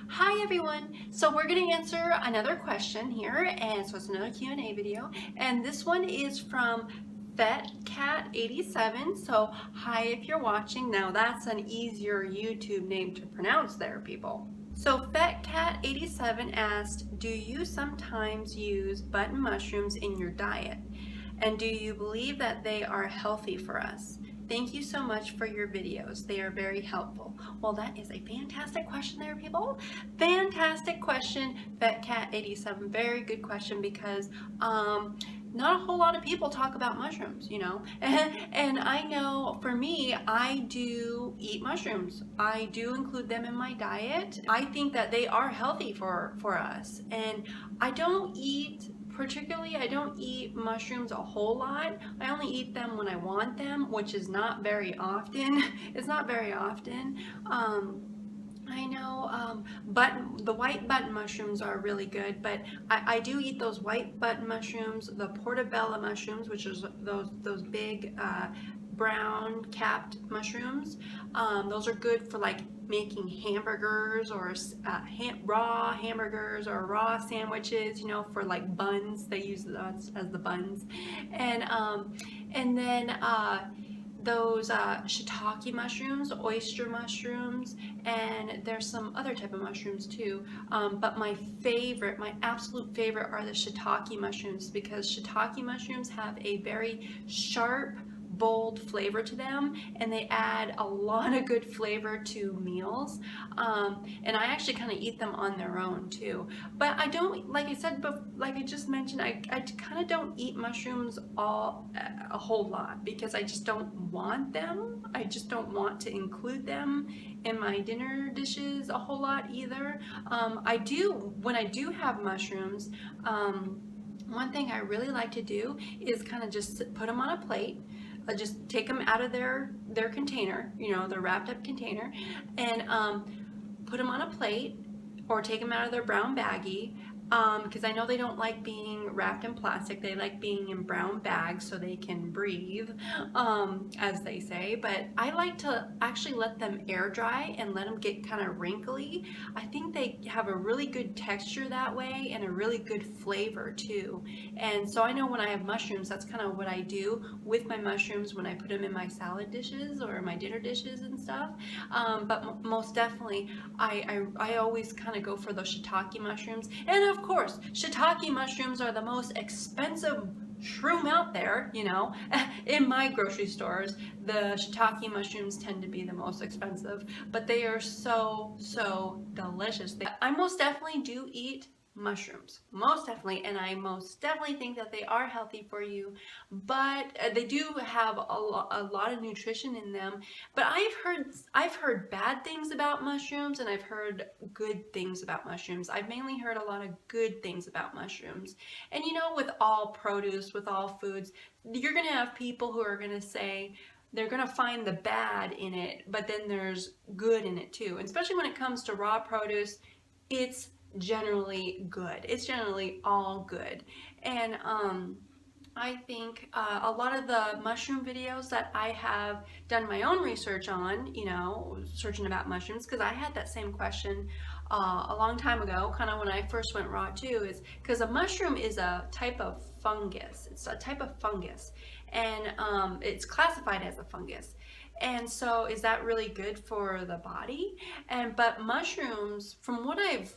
Hi everyone! So we're going to answer another question here, and so it's another Q&A video, and this one is from FetCat87. So hi if you're watching. Now that's an easier YouTube name to pronounce there, people. So FetCat87 asked, do you sometimes use button mushrooms in your diet? And do you believe that they are healthy for us? Thank you so much for your videos. They are very helpful. Well, that is a fantastic question there, people. Fantastic question, FetCat87. Very good question because not a whole lot of people talk about mushrooms, you know. And I know for me, I do eat mushrooms. I do include them in my diet. I think that they are healthy for us. And I don't eat mushrooms a whole lot. I only eat them when I want them, which is not very often. It's not very often. I know, the white button mushrooms are really good, but I do eat those white button mushrooms, the portobello mushrooms, which is those big brown capped mushrooms. Those are good for like making hamburgers or raw hamburgers or raw sandwiches, you know, for like buns. They use those as the buns. And then those shiitake mushrooms, oyster mushrooms, and there's some other type of mushrooms too. But my absolute favorite are the shiitake mushrooms, because shiitake mushrooms have a very sharp, bold flavor to them, and they add a lot of good flavor to meals. And I actually kind of eat them on their own too. But I don't, like I said, but like I just mentioned, I kind of don't eat mushrooms a whole lot because I just don't want them. I just don't want to include them in my dinner dishes a whole lot either. When I do have mushrooms, one thing I really like to do is kind of just put them on a plate. Just take them out of their container, you know, their wrapped up container, and put them on a plate, or take them out of their brown baggie, because I know they don't like being wrapped in plastic. They like being in brown bags so they can breathe, as they say. But I like to actually let them air dry and let them get kind of wrinkly. I think they have a really good texture that way and a really good flavor too. And so I know when I have mushrooms, that's kind of what I do with my mushrooms when I put them in my salad dishes or my dinner dishes and stuff. But most definitely, I always kind of go for those shiitake mushrooms. And of course, shiitake mushrooms are the most expensive shroom out there, you know. In my grocery stores, the shiitake mushrooms tend to be the most expensive, but they are so delicious. I most definitely do eat mushrooms, most definitely, and I most definitely think that they are healthy for you, but they do have a lot of nutrition in them. But I've heard bad things about mushrooms, and I've heard good things about mushrooms. I've mainly heard a lot of good things about mushrooms. And you know, with all produce, with all foods, you're gonna have people who are gonna say they're gonna find the bad in it, but then there's good in it too. And especially when it comes to raw produce, it's generally good. It's generally all good. And I think a lot of the mushroom videos that I have done my own research on, you know, searching about mushrooms, because I had that same question a long time ago, kind of when I first went raw too, is because a mushroom is a type of fungus. It's a type of fungus, and it's classified as a fungus. And so is that really good for the body? But mushrooms, from what I've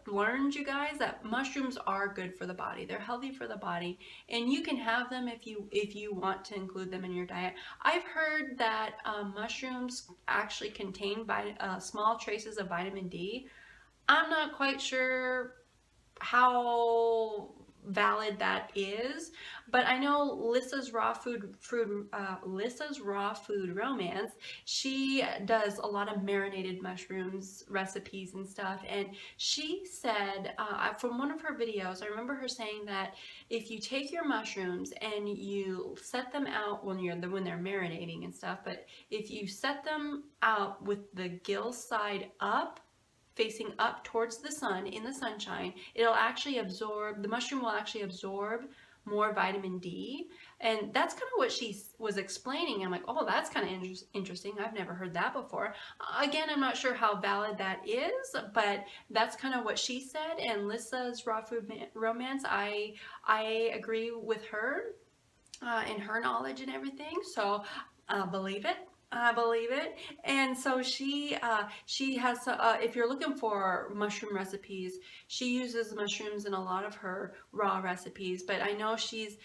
learned, you guys, that mushrooms are good for the body. They're healthy for the body, and you can have them if you want to include them in your diet. I've heard that mushrooms actually contain small traces of vitamin D. I'm not quite sure how valid that is, but I know Lissa's raw food romance, she does a lot of marinated mushrooms recipes and stuff, and she said from one of her videos, I remember her saying that if you take your mushrooms and you set them out when they're marinating and stuff, but if you set them out with the gill side up, facing up towards the sun in the sunshine, the mushroom will actually absorb more vitamin D. And that's kind of what she was explaining. I'm like, oh, that's kind of interesting. I've never heard that before. Again, I'm not sure how valid that is, but that's kind of what she said. And Lissa's Raw Food Romance, I agree with her in her knowledge and everything. So believe it. I believe it. And so she has, if you're looking for mushroom recipes, she uses mushrooms in a lot of her raw recipes, but I know she's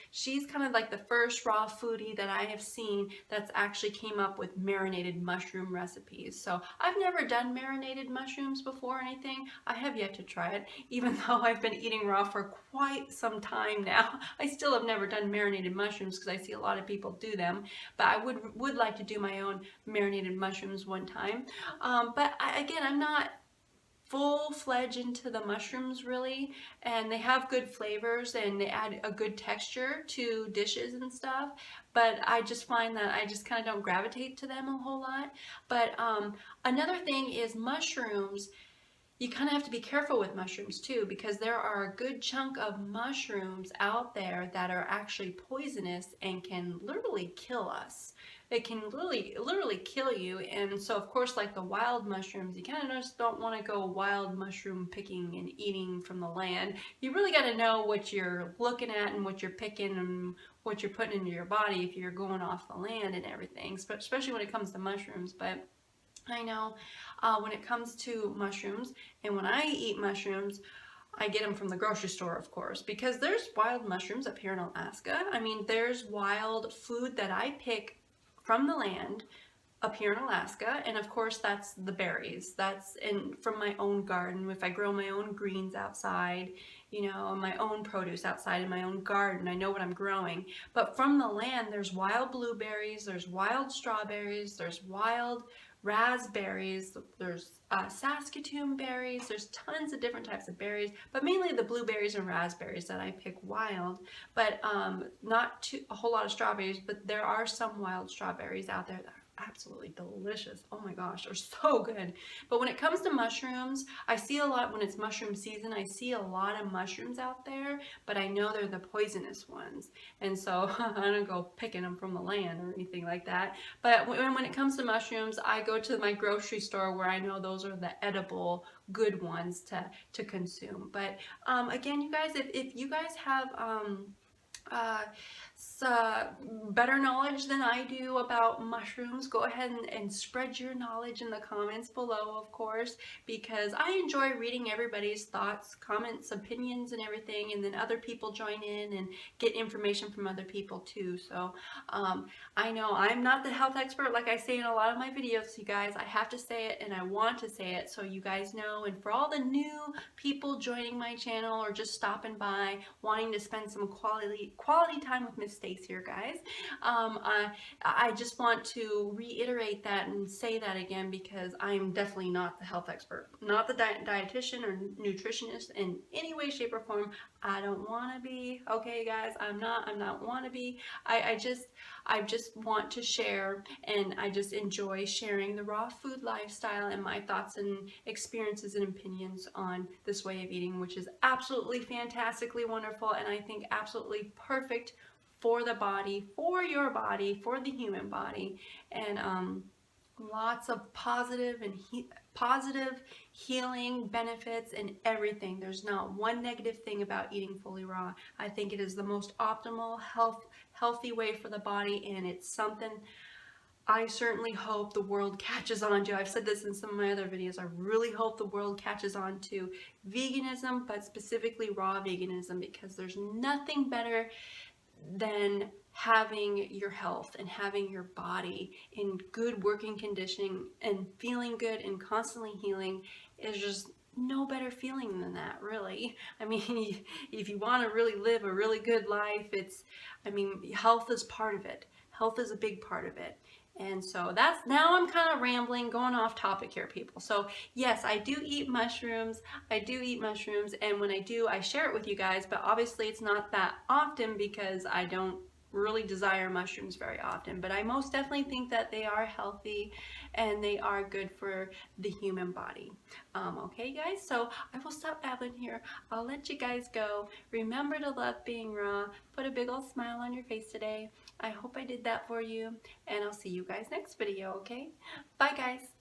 kind of like the first raw foodie that I have seen that's actually came up with marinated mushroom recipes. So I've never done marinated mushrooms before or anything. I have yet to try it, even though I've been eating raw for quite some time now. I still have never done marinated mushrooms because I see a lot of people do them, but I would like to do my own marinated mushrooms one time. But again, I'm not full-fledged into the mushrooms really, and they have good flavors and they add a good texture to dishes and stuff, but I just find that I just kind of don't gravitate to them a whole lot. But another thing is mushrooms. You kind of have to be careful with mushrooms too, because there are a good chunk of mushrooms out there that are actually poisonous and can literally kill us. It can literally kill you. And so of course, like the wild mushrooms, you kind of just don't want to go wild mushroom picking and eating from the land. You really got to know what you're looking at and what you're picking and what you're putting into your body if you're going off the land and everything, especially when it comes to mushrooms. But I know when it comes to mushrooms, and when I eat mushrooms, I get them from the grocery store, of course, because there's wild mushrooms up here in Alaska. I mean, there's wild food that I pick from the land up here in Alaska, and of course that's the berries. That's from my own garden. If I grow my own greens outside, you know, my own produce outside in my own garden, I know what I'm growing. But from the land, there's wild blueberries, there's wild strawberries, there's wild raspberries, there's Saskatoon berries, there's tons of different types of berries, but mainly the blueberries and raspberries that I pick wild, but not a whole lot of strawberries, but there are some wild strawberries out there that are absolutely delicious. Oh my gosh, they're so good. But when it comes to mushrooms, I see a lot, when it's mushroom season, I see a lot of mushrooms out there, but I know they're the poisonous ones. And so I don't go picking them from the land or anything like that. But when it comes to mushrooms, I go to my grocery store where I know those are the edible good ones to consume. But again, you guys, if you guys have better knowledge than I do about mushrooms, go ahead and spread your knowledge in the comments below, of course, because I enjoy reading everybody's thoughts, comments, opinions, and everything, and then other people join in and get information from other people too. So I know I'm not the health expert like I say in a lot of my videos, you guys. I have to say it, and I want to say it so you guys know. And for all the new people joining my channel or just stopping by wanting to spend some quality time with Miss Staci here, guys, I just want to reiterate that and say that again, because I'm definitely not the health expert, not the dietitian or nutritionist in any way, shape, or form. I don't want to be, okay guys, I'm not want to be. I just want to share, and I just enjoy sharing the raw food lifestyle and my thoughts and experiences and opinions on this way of eating, which is absolutely fantastically wonderful, and I think absolutely perfect for the body, for your body, for the human body, and lots of positive and positive healing benefits and everything. There's not one negative thing about eating fully raw. I think it is the most optimal healthy way for the body, and it's something I certainly hope the world catches on to. I've said this in some of my other videos. I really hope the world catches on to veganism, but specifically raw veganism, because there's nothing better than having your health and having your body in good working condition and feeling good and constantly healing. Is just no better feeling than that, really. I mean, if you want to really live a really good life, health is part of it. Health is a big part of it. And so now I'm kind of rambling, going off topic here, people. So yes, I do eat mushrooms. And when I do, I share it with you guys, but obviously it's not that often because I don't really desire mushrooms very often, but I most definitely think that they are healthy and they are good for the human body. Okay guys, so I will stop babbling here. I'll let you guys go. Remember to love being raw. Put a big old smile on your face today. I hope I did that for you, and I'll see you guys next video, okay? Bye guys.